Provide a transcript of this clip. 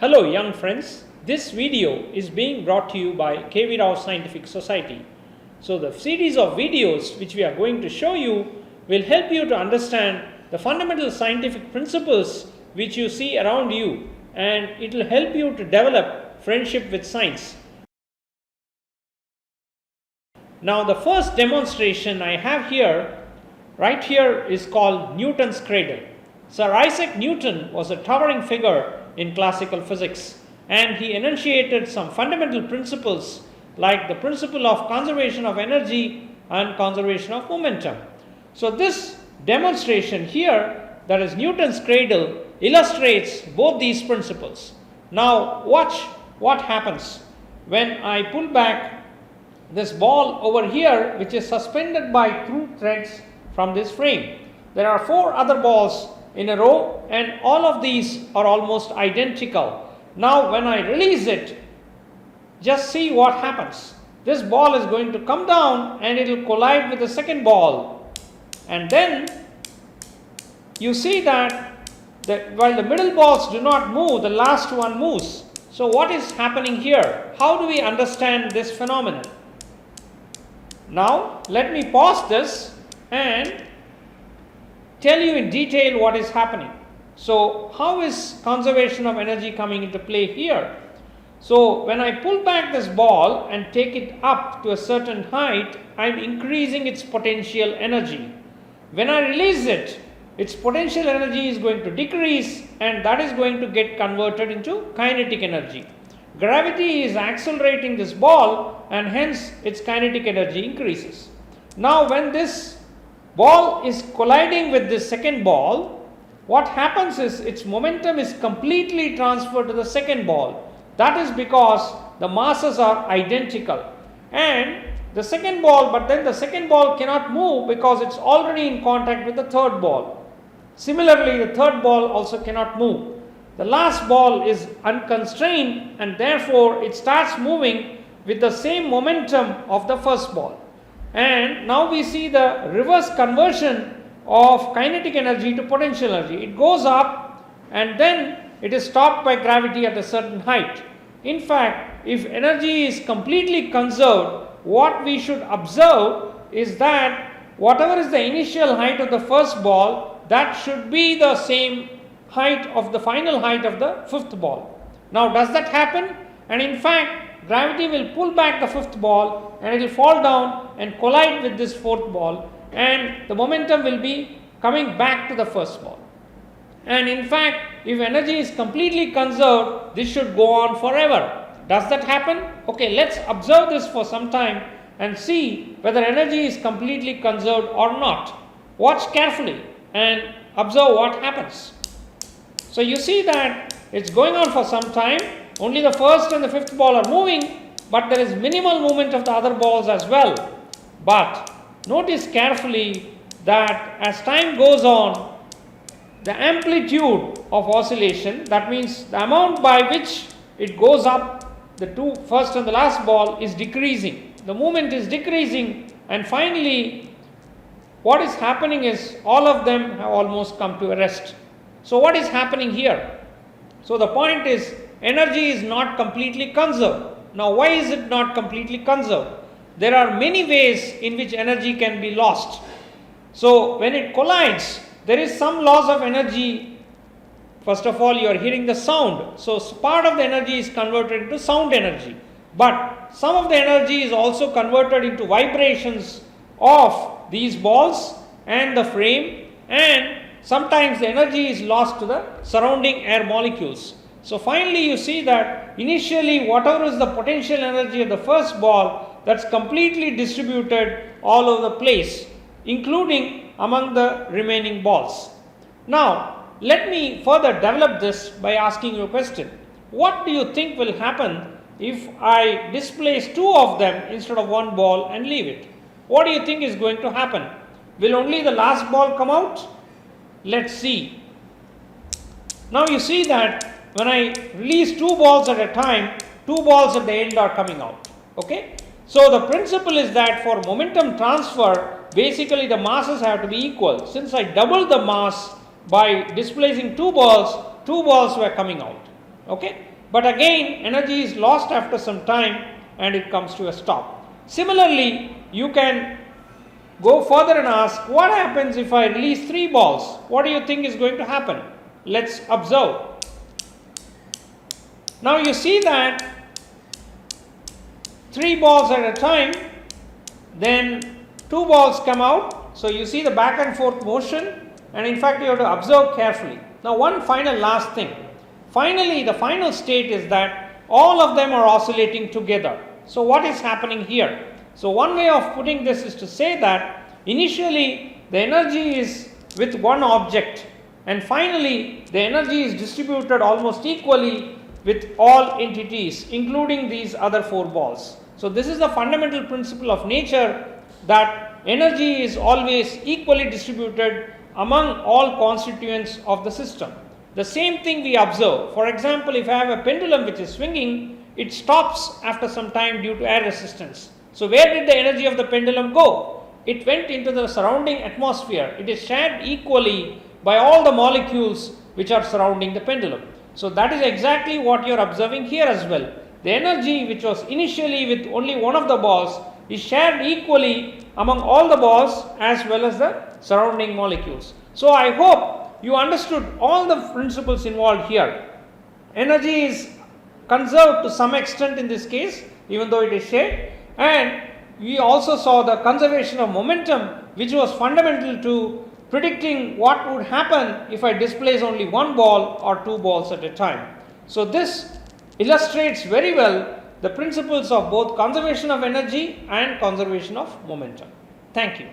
Hello young friends, this video is being brought to you by Rao Scientific Society. So the series of videos which we are going to show you will help you to understand the fundamental scientific principles which you see around you, and it will help you to develop friendship with science. Now the first demonstration I have here, right here, is called Newton's Cradle. Sir Isaac Newton was a towering figure in classical physics, and he enunciated some fundamental principles like the principle of conservation of energy and conservation of momentum. So this demonstration here, that is Newton's Cradle, illustrates both these principles. Now watch what happens when I pull back this ball over here, which is suspended by through threads from this frame. There are 4 other balls in a row, and all of these are almost identical. Now when I release it, just see what happens. This ball is going to come down and it will collide with the second ball, and then you see that while the middle balls do not move, the last one moves. So what is happening here? How do we understand this phenomenon? Now let me pause this and tell you in detail what is happening. So how is conservation of energy coming into play here? So when I pull back this ball and take it up to a certain height, I am increasing its potential energy. When I release it, its potential energy is going to decrease, and that is going to get converted into kinetic energy. Gravity is accelerating this ball, and hence its kinetic energy increases. Now when this ball is colliding with this second ball, what happens is its momentum is completely transferred to the second ball. That is because the masses are identical, and the second ball, but then the second ball cannot move because it's already in contact with the third ball. Similarly, the third ball also cannot move. The last ball is unconstrained, and therefore it starts moving with the same momentum of the first ball. And now we see the reverse conversion of kinetic energy to potential energy. It goes up and then it is stopped by gravity at a certain height. In fact, if energy is completely conserved, what we should observe is that whatever is the initial height of the first ball, that should be the same height of the final height of the fifth ball. Now does that happen? And in fact, gravity will pull back the fifth ball and it will fall down and collide with this fourth ball, and the momentum will be coming back to the first ball. And in fact, if energy is completely conserved, this should go on forever. Does that happen? Okay, let's observe this for some time and see whether energy is completely conserved or not. Watch carefully and observe what happens. So you see that it's going on for some time. Only the first and the fifth ball are moving, but there is minimal movement of the other balls as well. But notice carefully that as time goes on, the amplitude of oscillation, that means the amount by which it goes up, the two first and the last ball, is decreasing. The movement is decreasing, and finally what is happening is all of them have almost come to a rest. So what is happening here? So the point is, energy is not completely conserved. Now why is it not completely conserved? There are many ways in which energy can be lost. So when it collides, there is some loss of energy. First of all, you are hearing the sound. So part of the energy is converted into sound energy. But some of the energy is also converted into vibrations of these balls and the frame, and sometimes the energy is lost to the surrounding air molecules. So finally you see that initially whatever is the potential energy of the first ball, that's completely distributed all over the place, including among the remaining balls. Now let me further develop this by asking you a question. What do you think will happen if I displace 2 of them instead of 1 ball and leave it? What do you think is going to happen? Will only the last ball come out? Let's see. Now you see that when I release 2 balls at a time, 2 balls at the end are coming out. Okay? So the principle is that for momentum transfer, basically the masses have to be equal. Since I doubled the mass by displacing 2 balls were coming out. Okay? but again energy is lost after some time and it comes to a stop. Similarly, you can go further and ask, what happens if I release 3 balls? What do you think is going to happen? Let's observe. Now you see that 3 balls at a time, then 2 balls come out. So you see the back and forth motion, and in fact you have to observe carefully. Now one final last thing. Finally, the final state is that all of them are oscillating together. So what is happening here? So one way of putting this is to say that initially the energy is with one object, and finally the energy is distributed almost equally with all entities, including these other 4 balls. So this is the fundamental principle of nature, that energy is always equally distributed among all constituents of the system. The same thing we observe. For example, if I have a pendulum which is swinging, it stops after some time due to air resistance. So where did the energy of the pendulum go? It went into the surrounding atmosphere. It is shared equally by all the molecules which are surrounding the pendulum. So that is exactly what you are observing here as well. The energy which was initially with only one of the balls is shared equally among all the balls as well as the surrounding molecules. So I hope you understood all the principles involved here. Energy is conserved to some extent in this case, even though it is shared, and we also saw the conservation of momentum, which was fundamental to predicting what would happen if I displace only 1 ball or 2 balls at a time. So this illustrates very well the principles of both conservation of energy and conservation of momentum. Thank you.